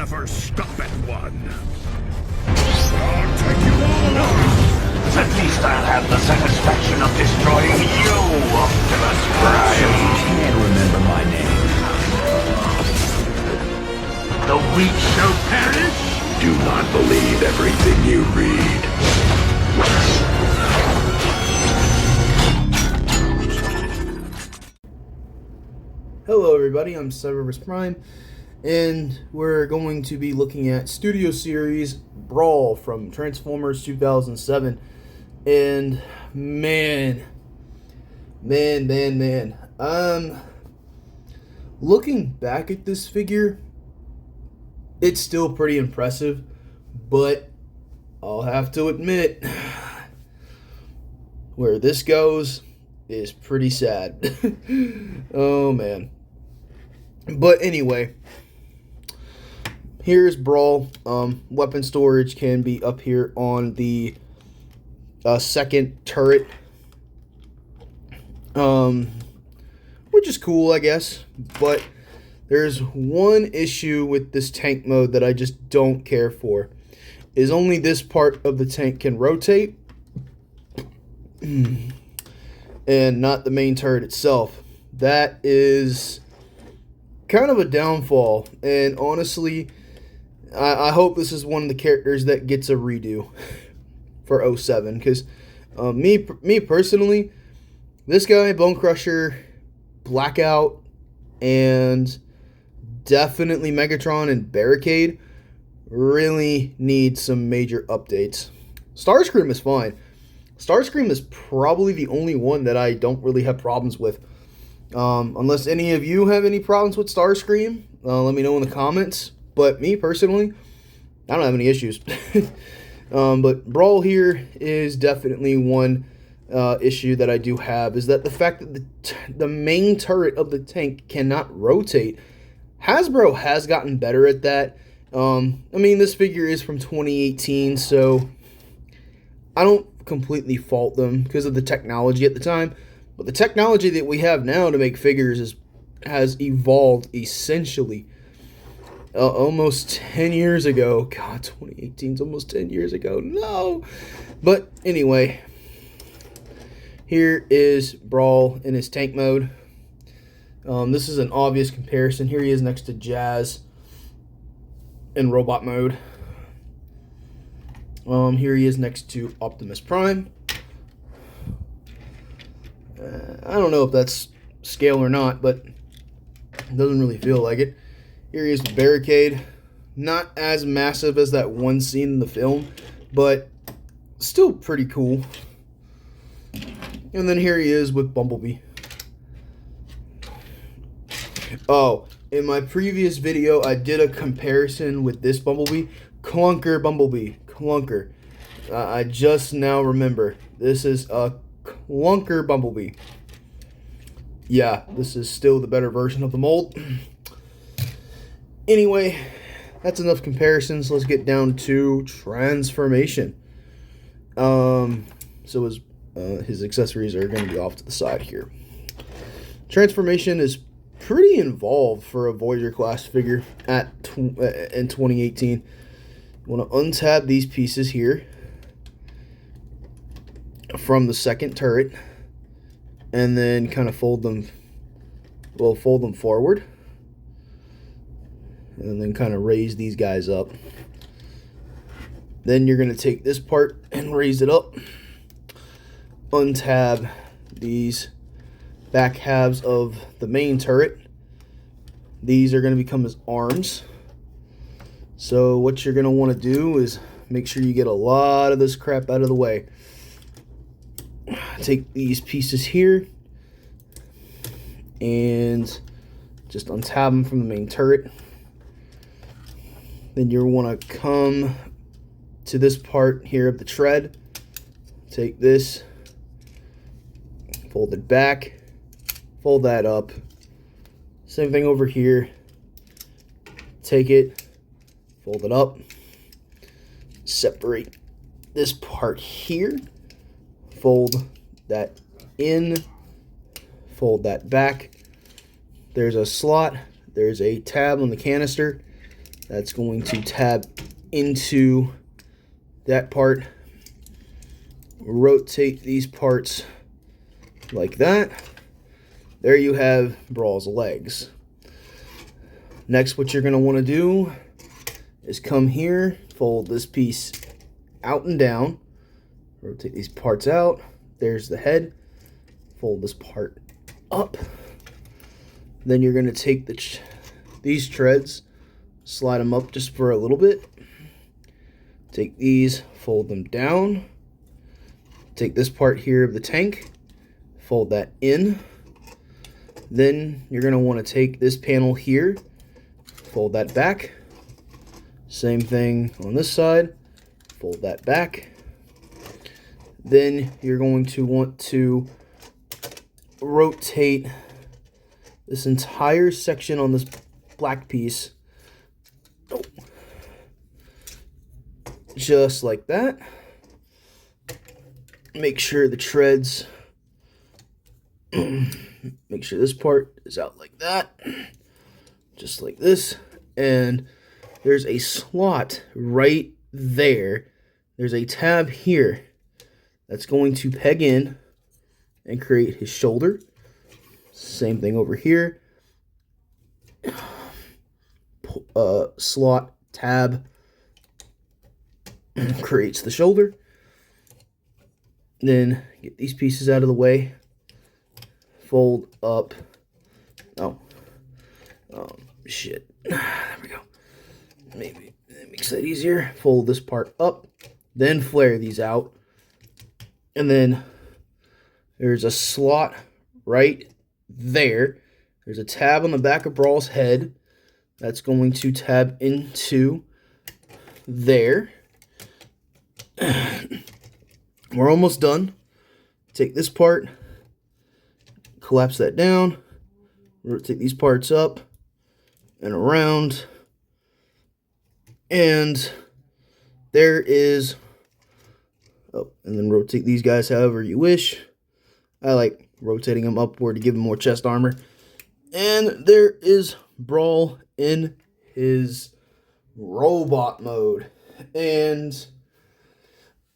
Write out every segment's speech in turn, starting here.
never stop at one. I'll take you all on. At least I'll have the satisfaction of destroying you, Optimus Prime. You can't remember my name. The weak shall perish? Do not believe everything you read. Hello everybody, I'm Cyberverse Prime, and we're going to be looking at Studio Series Brawl from Transformers 2007. And man, looking back at this figure, it's still pretty impressive, but I'll have to admit, where this goes is pretty sad. Oh man. But anyway, here's Brawl. Weapon storage can be up here on the second turret, which is cool, I guess. But there's one issue with this tank mode that I just don't care for. Is only this part of the tank can rotate, and not the main turret itself. That is kind of a downfall, and honestly, I hope this is one of the characters that gets a redo for 07, because me personally, this guy, Bone Crusher, Blackout, and definitely Megatron and Barricade really need some major updates. Starscream is fine. Starscream is probably the only one that I don't really have problems with. Unless any of you have any problems with Starscream, let me know in the comments. But me personally, I don't have any issues. But Brawl here is definitely one issue that I do have, is that the fact that the main turret of the tank cannot rotate. Hasbro has gotten better at that. I mean, this figure is from 2018, so I don't completely fault them because of the technology at the time. But the technology that we have now to make figures has evolved essentially. Almost 10 years ago. God, 2018 is almost 10 years ago. No! But anyway, here is Brawl in his tank mode. This is an obvious comparison. Here he is next to Jazz in robot mode. Here he is next to Optimus Prime. I don't know if that's scale or not, but it doesn't really feel like it. Here he is with Barricade. Not as massive as that one scene in the film, but still pretty cool. And then here he is with Bumblebee. Oh, in my previous video, I did a comparison with this Bumblebee. Clunker Bumblebee. Clunker. I just now remember. This is a Clunker Bumblebee. Yeah, this is still the better version of the mold. Anyway, that's enough comparisons. Let's get down to transformation. So his accessories are going to be off to the side here. Transformation is pretty involved for a Voyager class figure in 2018. You want to untab these pieces here from the second turret, and then kind of fold them forward, and then kind of raise these guys up. Then you're going to take this part and raise it up, untab these back halves of the main turret. These are going to become his arms. So what you're going to want to do is make sure you get a lot of this crap out of the way. Take these pieces here and just untab them from the main turret. Then you'll want to come to this part here of the tread. Take this, fold it back, fold that up. Same thing over here. Take it, fold it up, separate this part here, fold that in, fold that back. There's a slot, there's a tab on the canister That's going to tab into that part. Rotate these parts like that. There you have Brawl's legs. Next, what you're going to want to do is come here, fold this piece out and down, rotate these parts out. There's the head. Fold this part up. Then you're going to take these treads, slide them up just for a little bit. Take these, fold them down. Take this part here of the tank, fold that in. Then you're going to want to take this panel here, fold that back. Same thing on this side, fold that back. Then you're going to want to rotate this entire section on this black piece, just like that. Make sure the treads, make sure this part is out like that, just like this. And there's a slot right there. There's a tab here that's going to peg in and create his shoulder. Same thing over here. Slot tab creates the shoulder. Then get these pieces out of the way. Fold up. Oh. Shit. There we go. Maybe that makes that easier. Fold this part up. Then flare these out. And then there's a slot right there. There's a tab on the back of Brawl's head. That's going to tab into there. We're almost done. Take this part, collapse that down, rotate these parts up and around, and there is, oh, and then rotate these guys however you wish. I like rotating them upward to give them more chest armor. And there is Brawl in his robot mode. And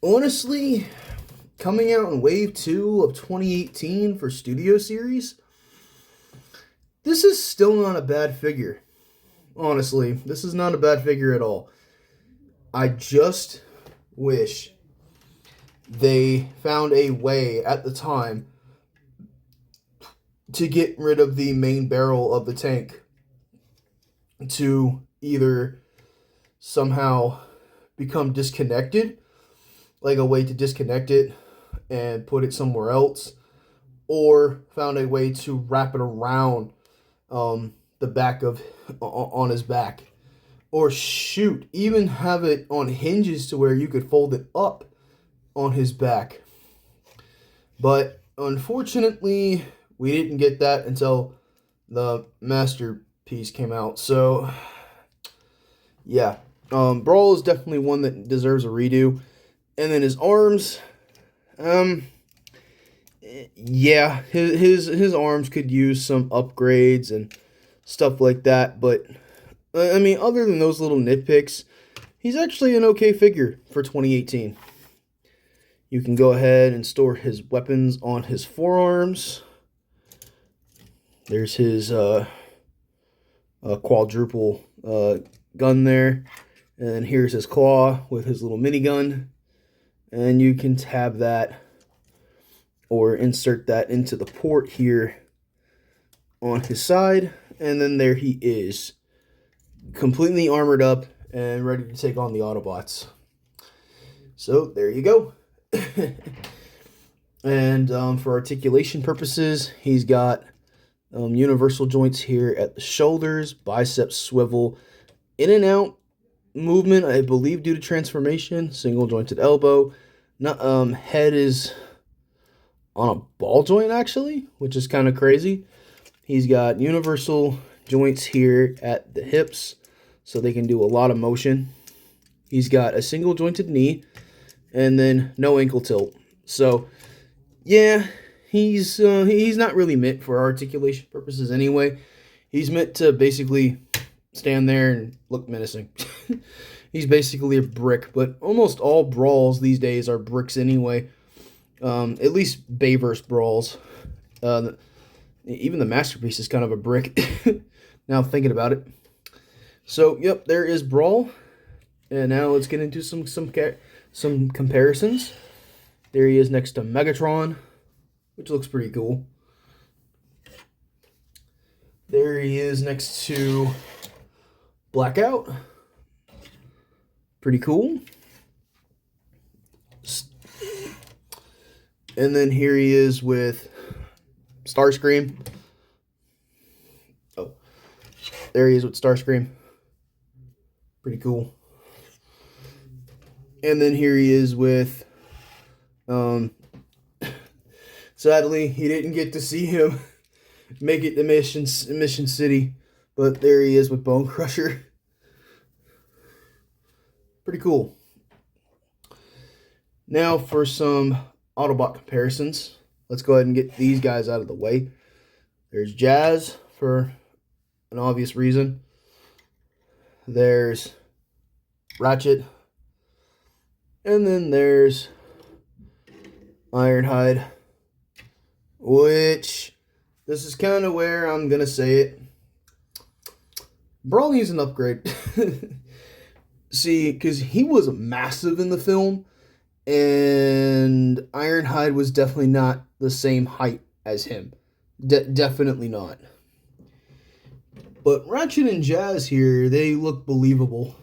honestly, coming out in Wave 2 of 2018 for Studio Series, this is still not a bad figure. Honestly, this is not a bad figure at all. I just wish they found a way at the time to get rid of the main barrel of the tank, to either somehow become disconnected, like a way to disconnect it and put it somewhere else, or found a way to wrap it around the back of on his back, or shoot, even have it on hinges to where you could fold it up on his back. But unfortunately, we didn't get that until the masterpiece came out. So yeah, Brawl is definitely one that deserves a redo. And then his arms, yeah, his arms could use some upgrades and stuff like that. But I mean, other than those little nitpicks, he's actually an okay figure for 2018. You can go ahead and store his weapons on his forearms. There's his quadruple gun there. And here's his claw with his little minigun. And you can tab that or insert that into the port here on his side. And then there he is, completely armored up and ready to take on the Autobots. So there you go. And for articulation purposes, he's got universal joints here at the shoulders, biceps swivel, in and out movement, I believe due to transformation, single jointed elbow. Head is on a ball joint actually, which is kind of crazy. He's got universal joints here at the hips, so they can do a lot of motion. He's got a single jointed knee, and then no ankle tilt. So yeah, he's not really meant for articulation purposes anyway. He's meant to basically stand there and look menacing. He's basically a brick, but almost all brawls these days are bricks anyway. At least Bayverse brawls. Even the Masterpiece is kind of a brick. Now thinking about it. So, yep, there is Brawl. And now let's get into some comparisons. There he is next to Megatron, which looks pretty cool. There he is next to Blackout. Pretty cool. And then here he is with Starscream. Oh, there he is with Starscream. Pretty cool. And then here he is with, sadly, he didn't get to see him make it to Mission City, but there he is with Bone Crusher. Pretty cool. Now for some Autobot comparisons. Let's go ahead and get these guys out of the way. There's Jazz for an obvious reason. There's Ratchet. And then there's Ironhide, which this is kind of where I'm going to say it. Brawl needs an upgrade. See, because he was massive in the film, and Ironhide was definitely not the same height as him. Definitely not. But Ratchet and Jazz here, they look believable.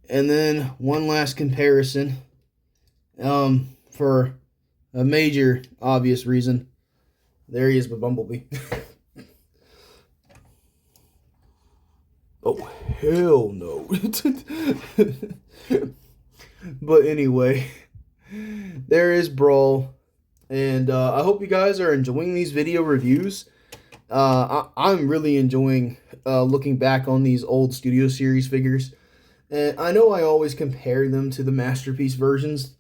And then one last comparison, for a major obvious reason. There he is with Bumblebee. Oh, hell no. But anyway, there is Brawl. And I hope you guys are enjoying these video reviews. I'm really enjoying looking back on these old Studio Series figures. And I know I always compare them to the Masterpiece versions,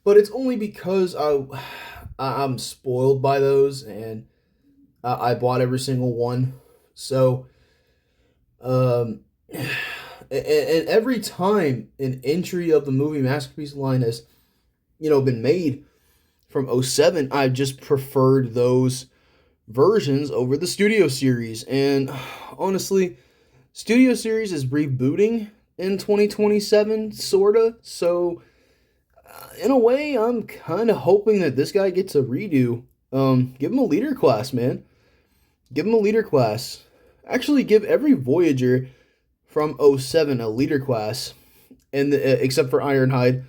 but it's only because I'm spoiled by those, and I bought every single one. So, and every time an entry of the movie Masterpiece line has, been made from 2007, I just preferred those versions over the Studio Series. And honestly, Studio Series is rebooting in 2027, sorta. So, in a way, I'm kind of hoping that this guy gets a redo. Give him a leader class, man. Give him a leader class. Actually, give every Voyager from 2007 a leader class, and except for Ironhide,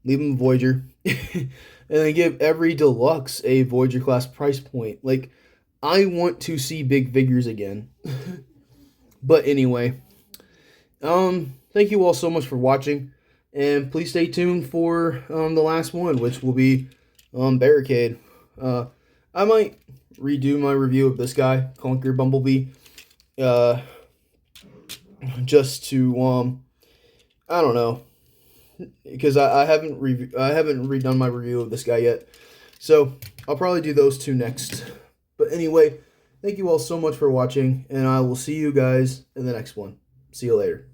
leave him a Voyager, and then give every Deluxe a Voyager class price point. Like, I want to see big figures again. But anyway, thank you all so much for watching, and please stay tuned for the last one, which will be Barricade. I might redo my review of this guy, Conquer Bumblebee, just to I don't know, because I haven't redone my review of this guy yet, so I'll probably do those two next. But anyway, thank you all so much for watching, and I will see you guys in the next one. See you later.